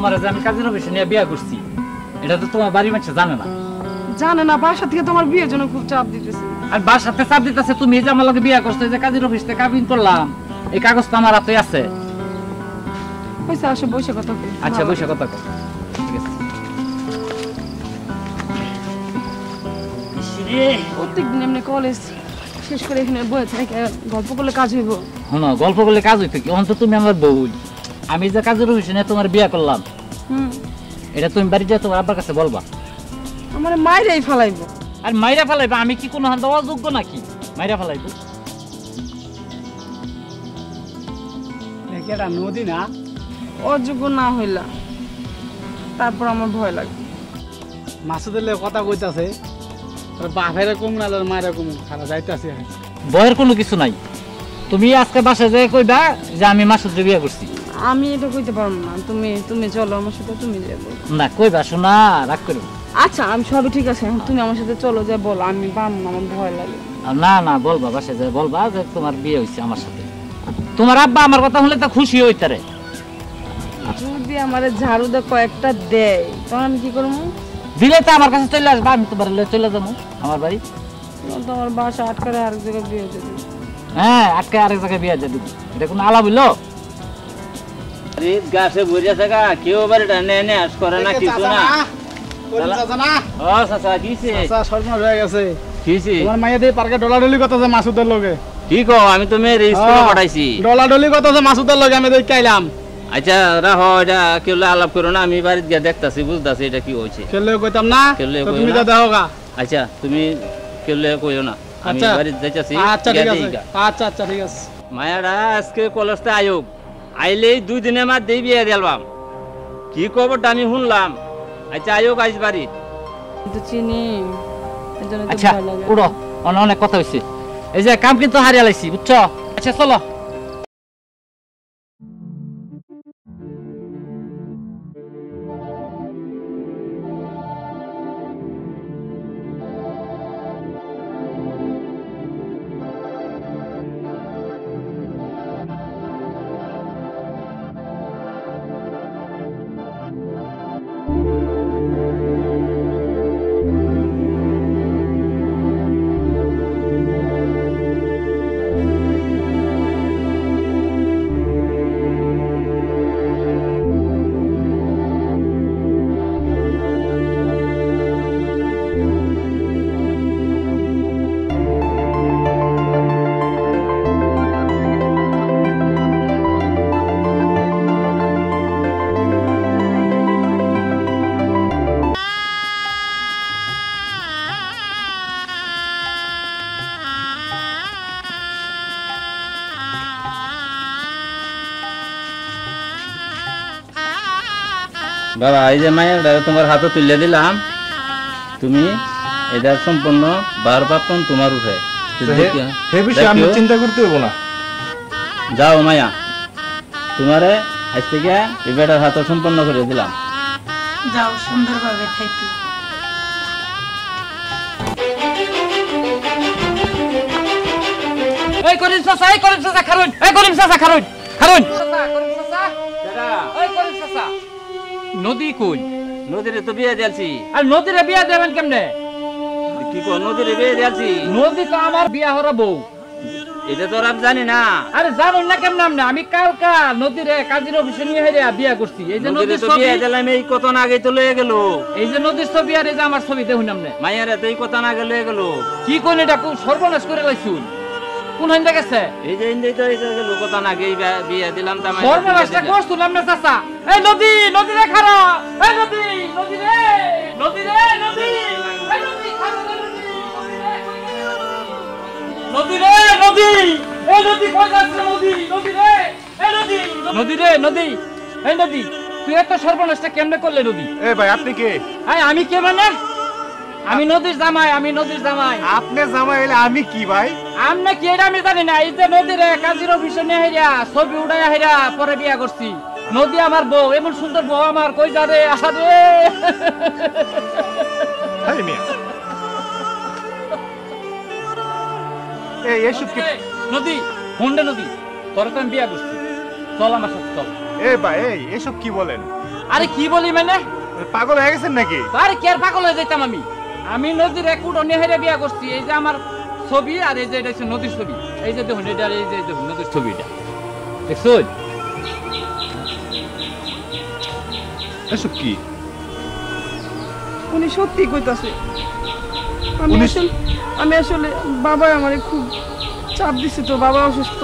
তোমার যে আমি কাজের অফিসে নিয়ে বিয়ে করছি এটা তো তোমার বাড়ির মানুষ জানে না। জানে না, বাসা থেকে তোমার বিয়ের জন্য খুব চাপ দিতেছে। আর বাসাতে চাপ দিতেছে, তুমি এই যে আমার লগে বিয়ে করছো, যে কাজের অফিস থেকে কাবিন করলাম, এই কাগজ তো আমার হাতে আছে। পয়সা আসে বসে কথা কই। আচ্ছা বসে কথা কও, ঠিক আছে। প্রত্যেকদিন এমনি কলেজ শেষ করে এখানে বসে থেকে গল্প করলে কাজ হইব? শোনো, গল্প করলে কাজ হইতো কি? অন্তত তুমি আমার বউ, আমি যে কাজের অফিসে নিয়ে তোমার বিয়ে করলাম, এটা তুমি বাড়ি যা তোমার আব্বার কাছে বলবা। আমার মাইরাই ফেলাইব। আর মাইরা ফেলাইবা? আমি কি কোনো হান অযোগ্য নাকি মাইরা ফেলাইব? এটা নদী না? অযোগ্য না হইলা তারপর আমার ভয় লাগে। মাসুদের কথা কইতাছে, বাপের কম না মায়ের কম খারাপ যাইতেছে। ভয়ের কোনো কিছু নাই। তুমি আজকে বাসায় যেয়ে কইবা যে আমি মাসুদরে বিয়ে করছি। আমি এটা কইতে পারবো না। তুমি চলো আমার সাথে, তুমি যাবো না কইবা, শোনা রাগ করো। আচ্ছা আমি সবই ঠিক আছে, তুমি আমার সাথে চলো, যা বলো। আমি পারবো না, আমার ভয় লাগে। না না বলবা, বাসায় যেয়ে বলবা যে তোমার বিয়ে হইছে আমার সাথে। তোমার আব্বা আমার কথা শুনলে তো খুশি হইতারে। যদি আমার ঝাড়ু দে কয়েকটা দেয় তখন আমি কি করবো? দিলে তো আমার কাছে চলে আসবা, আমি তোমার চলে যাবো আমার বাড়ি। তোমার বাসা আটকারে আরেক জায়গায় বিয়ে দিয়ে দিবো। হ্যাঁ, আটকে আরেক জায়গায় বিয়ে দিয়ে দিবো, এটা কোনো আলাপ হইলো? গাছে বুঝে থাকা কেউ বাড়িটা নে আস করে না কিছু না। ও চাচা কিছে? সর্বনাশ হয়ে গেছে। কিছে? তোমার মাইয়া দিয়ে পার্কে ডলাডলি করতেছে মাসুদের লগে। ঠিক ও, আমি তো মেয়ের স্কুলে পাঠাইছি। ডলাডলি করতেছে মাসুদের লগে, আমি দেখে আইলাম। আচ্ছা রাহো, এটা কেউ আলাপ করো না, আমি বাড়িতে গিয়ে দেখতাছি, বুঝতাছি এটা কি হয়েছে। কেলে কইতাম না, তুমি যা দেখো গা। আচ্ছা তুমি কেলে কইও না, আমি বাড়িতে যাইতাছি। আচ্ছা ঠিক আছে, আচ্ছা আচ্ছা ঠিক আছে। মায়ারা আজকে কলেজতে আয়োগ আইলেই 2 দিনের মাঝ দিয়ে বিয়ে দিলাম, কি খবরটা আমি শুনলাম। আচ্ছা আয়োগ আইস বাড়ি তো চিনি। আচ্ছা উড়ো, অনেক কথা হয়েছে, এই যে কাম কিন্তু হারিয়ে লাইছি, বুঝছো? আচ্ছা চলো। বাবা এই যে মায়ের তোমার হাতে তুলে দিলাম, তুমি এটা সম্পূর্ণ 12 পাপন তোমার উঠে। আমি চিন্তা করতে হবো না। যাও মায়া, তোমারে আজ থেকে এই বেটার হাতে সম্পন্ন করে দিলাম। যাও সুন্দরভাবে থাকি। এই করিম চাচা, এই করিম চাচা খারুন, এই করিম চাচা খারুন, খারুন। নদী কই? নদীরে তো বিয়ে দিয়েছি। আর নদীরে বিয়া দেবেন কেমনে? কি কো নদীরে বিয়ে দিয়েছি? নদী তো আমার বিয়া হরা বউ। এটা তো আমি জানি না। আরে জানুন না কেমন? না আমি কালকা নদীরে কাজের অফিসে নিয়ে হেরে বিয়া করছি। এই যে নদীর তো ছবি বিয়ে দিলাম, এই কত না আগে তো লয়ে গেল। এই যে নদীর ছবি আর এই যে আমার ছবি দেখুন আপনি। মাইয়ারে তো এই কত না আগে লয়ে গেল। কি কোন এটা সর্বনাশ করে লাইছুন? কোন হইন্দা গেছে? এই যে ইন্দেই তো এই গেল কত না আগে বিয়ে দিলাম তা মাইয়া। সর্বনাশটা করছুন আপনি চাচা। এই নদী, নদী রে খারা। এই নদী, নদী রে, নদী রে, নদী। এই নদী খারা নদী। নদী রে, নদী। এই নদী কই যাচ্ছে নদী? নদী রে, এই নদী। নদী রে, নদী। এই নদী, তুই এত সর্বনাশটা কেমনে করলে নদী? এ ভাই আপনি কে? আমি কে মানে? আমি নদীর জামাই, আমি নদীর জামাই। আপনি জামাই হইলে আমি কি ভাই? আমনে কি এটা আমি জানি না। এই যে নদীরে কাজীর অফিসে নিয়ে হেরিয়া ছবি উড়াইয়া হেরিয়া পরে বিয়া করছি। নদী আমার বউ, এমন সুন্দর বউ আমার কই যা রে? আরে এই মিয়া, এই এসব কি? নদী হোন্ডে নদী, তোর তো আমি বিয়া করছি, চল আমার সাথে চল। এ ভাই এই এসব কি বলেন? আরে কি বলি মানে পাগল হয়ে গেছেন নাকি? আরে কি আর পাগল হয়ে যাইতাম আমি নদীর এক উঠো নেহেরে বিয়া করছি। এই যে আমার ছবি আর এই যে এটা হচ্ছে নদীর ছবি। এই যে দেখুন এটা, এই যে দেখুন নদীর ছবিটা দেখছো? এসব কি? উনি সত্যি কইতাছে। আমি আসলে বাবা আমারে খুব চাপ দিছে, তো বাবা অসুস্থ,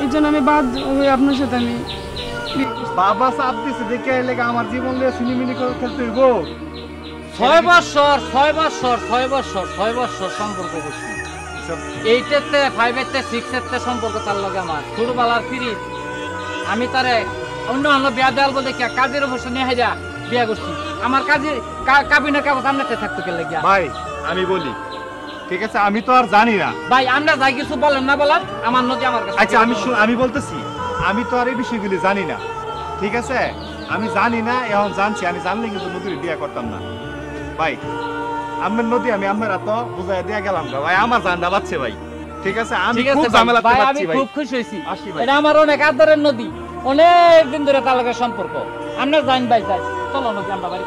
এই জন্য আমি বাধ্য হয়ে আপনার সাথে আমি বাবা চাপ দিছে দেখে এলে আমার জীবন নিয়ে সিনেমিনি করে খেলতে হইব। 6 বছর সম্পর্ক করছি। এইটাতে 5 6 সম্পর্ক তার লগে আমার ছোটবেলার ফিরি। আমি তারে অন্য অন্য বিয়া দেওয়াল বলে কি কাজের অবশ্য নিয়ে হাইরা বিয়া করছি। আমার কাজে কাবিনের কাগজ আমরাতে থাকতো কে লাগিয়া। ভাই আমি বলি, ঠিক আছে, আমি তো আর জানি না ভাই আমরা যাই কিছু বলেন না বলার, আমার নদী আমার কাছে। আচ্ছা আমি বলতেছি, আমি তো আর এই বিষয়গুলি জানি না, ঠিক আছে? আমি জানি না, এখন জানছি। আমি জানলে কিন্তু নদীর বিয়ে করতাম না ভাই। আমার নদী আমি আমার এত বুঝাই দিয়া গেলাম ভাই, আমার জানটা বাচ্চে ভাই, ঠিক আছে? আমি ঠিক আছে খুব ঝামেলা ভাই, আমি পাচ্ছি ভাই। খুব খুশি হইছি। আসি ভাই। এটা আমার অনেক আদরের নদী, অনেক দিন ধরে তার লগে সম্পর্ক। আমরা জানি ভাই, যাই চলো নদী আমরা বাড়ি।